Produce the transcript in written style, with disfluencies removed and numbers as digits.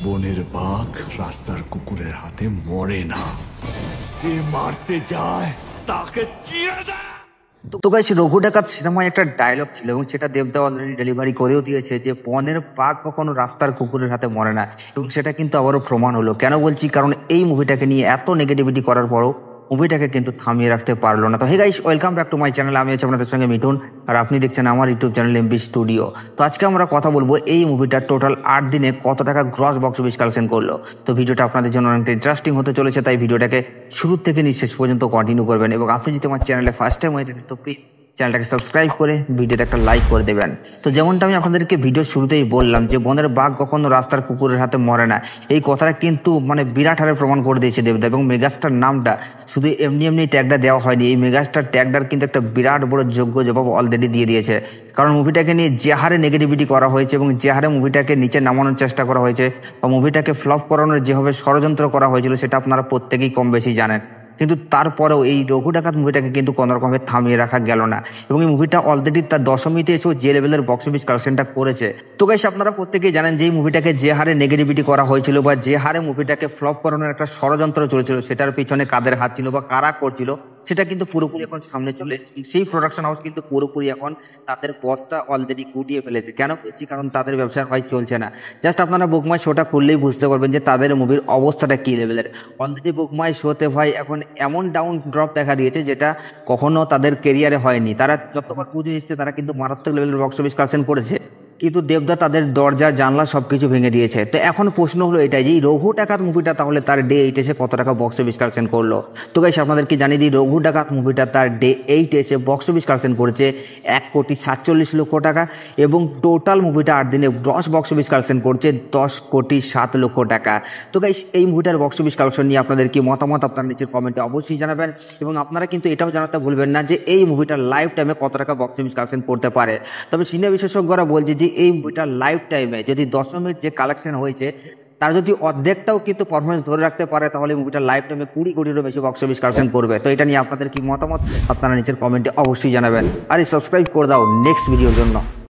বনের বাঘ রাস্তার কুকুরের হাতে মরে না, যে মারতে যায় তাকে চিড়ে দেয়। তো গাইস, রঘু ডাকাত সিনেমায় একটা ডায়লগ ছিল এবং সেটা দেবদা অলরেডি ডেলিভারি করেও দিয়েছে যে বনের বাঘ কখনো রাস্তার কুকুরের হাতে মরে না। এবং সেটা কিন্তু আবারও প্রমাণ হলো। কেন বলছি, কারণ এই মুভিটাকে নিয়ে এত নেগেটিভিটি করার পরও মুভিটাকে কিন্তু থামিয়ে রাখতে পারলো না। তো hey guys, welcome back to my channel. আমি আছি আপনাদের সঙ্গে মিঠুন, আর আপনি দেখছেন আমার ইউটিউব চ্যানেল এমবি স্টুডিও। তো আজকে আমরা কথা বলবো এই মুভিটা টোটাল 8 দিনে কত টাকা গ্রস বক্স অফিস কালেকশন করলো। তো ভিডিওটা আপনাদের জন্য অনেকটা ইন্টারেস্টিং হতে চলেছে, তাই ভিডিওটাকে শুরু থেকে শেষ পর্যন্ত কন্টিনিউ করবেন। এবং আপনি যদি আমার চ্যানেলে ফার্স্ট টাইম হয়ে থাকেন তো প্লিজ চ্যানেলটাকে সাবস্ক্রাইব করে ভিডিওতে একটা লাইক করে দেবেন। তো যেমনটা আমি আপনাদেরকে ভিডিও শুরুতেই বললাম যে বনের বাঘ কখনো রাস্তার কুকুরের হাতে মরে না, এই কথাটা কিন্তু বিরাট হারে প্রমাণ করে দিয়েছে দেবদা। এবং মেগাস্টার নামটা শুধু এমনি এমনি ট্যাগটা দেওয়া হয়নি, এই মেগাস্টার ট্যাগটার কিন্তু একটা বিরাট বড় যোগ্য জবাব অলরেডি দিয়ে দিয়েছে। কারণ মুভিটাকে নিয়ে যে হারে নেগেটিভিটি করা হয়েছে এবং যে হারে মুভিটাকে নিচে নামানোর চেষ্টা করা হয়েছে বা মুভিটাকে ফ্লপ করানোর যেভাবে ষড়যন্ত্র করা হয়েছিল সেটা আপনারা প্রত্যেকেই কম বেশি জানেন। কিন্তু তারপরেও এই রঘু ডাকাত মুভিটাকে কিন্তু কোনো রকমভাবে থামিয়ে রাখা গেল না। এবং এই মুভিটা অলরেডি তার দশমীতে এসেও যে লেভেলের বক্স অফিস কালেকশনটা করেছে। তো গাইস, আপনারা প্রত্যেকেই জানেন যে এই মুভিটাকে যে হারে নেগেটিভিটি করা হয়েছিল বা যে হারে মুভিটাকে ফ্লপ করানোর একটা ষড়যন্ত্র চলেছিল, সেটার পিছনে কাদের হাত ছিল বা কারা করছিল সেটা কিন্তু পুরোপুরি এখন সামনে চলে এসেছে। সেই প্রোডাকশন হাউস কিন্তু পুরোপুরি এখন তাদের পথটা অলরেডি গুটিয়ে ফেলেছে। কেন বলছি, কারণ তাদের ব্যবসার হয় চলছে না। জাস্ট আপনারা বুকমাই শোটা খুললেই বুঝতে পারবেন যে তাদের মুভির অবস্থাটা কি লেভেলের। অলরেডি বুকমাই শোতে ভাই এখন এমন ডাউন ড্রপ দেখা দিয়েছে যেটা কখনো তাদের কেরিয়ারে হয়নি। তারা যতবার পুজো এসছে তারা কিন্তু মারাত্মক লেভেলের বক্স অফিস কালেকশন করেছে, কিন্তু দেবদা তাদের দরজা জানলা সবকিছু ভেঙে দিয়েছে। তো এখন প্রশ্ন হলো এটাই যে রঘু ডাকাত মুভিটা তাহলে তার ডে 8 এসে কত টাকা বক্স অফিস কালেকশন করলো। তো গাইস, আপনাদেরকে জানিয়ে দিই রঘু ডাকাত মুভিটা তার ডে 8 এসে বক্স অফিস কালেকশন করেছে 1,47,00,000 টাকা এবং টোটাল মুভিটা 8 দিনে গ্রস বক্স অফিস কালেকশন করছে 10,07,00,000 টাকা। তো গাইস, এই মুভিটার বক্স অফিস কালেকশন নিয়ে আপনাদের কি মতামত আপনারা নিচের কমেন্টে অবশ্যই জানাবেন। এবং আপনারা কিন্তু এটাও জানাতে ভুলবেন না যে এই মুভিটা লাইফ টাইমে কত টাকা বক্স অফিস কালেকশন করতে পারে। তবে সিনে বিশেষজ্ঞরা বলছে যে এই মুভিটা লাইফ টাইমে যদি দশমীর যে কালেকশন হয়েছে তার যদি অর্ধেকটাও কিন্তু পারফরমেন্স ধরে রাখতে পারে তাহলে মুভিটা লাইফ টাইমে 20 কোটিরও বেশি বক্স অফিস কালেকশন করবে। তো এটা নিয়ে আপনাদের কি মতামত আপনারা নিচের কমেন্টে অবশ্যই জানাবেন। আর সাবস্ক্রাইব করে দাও নেক্সট ভিডিওর জন্য।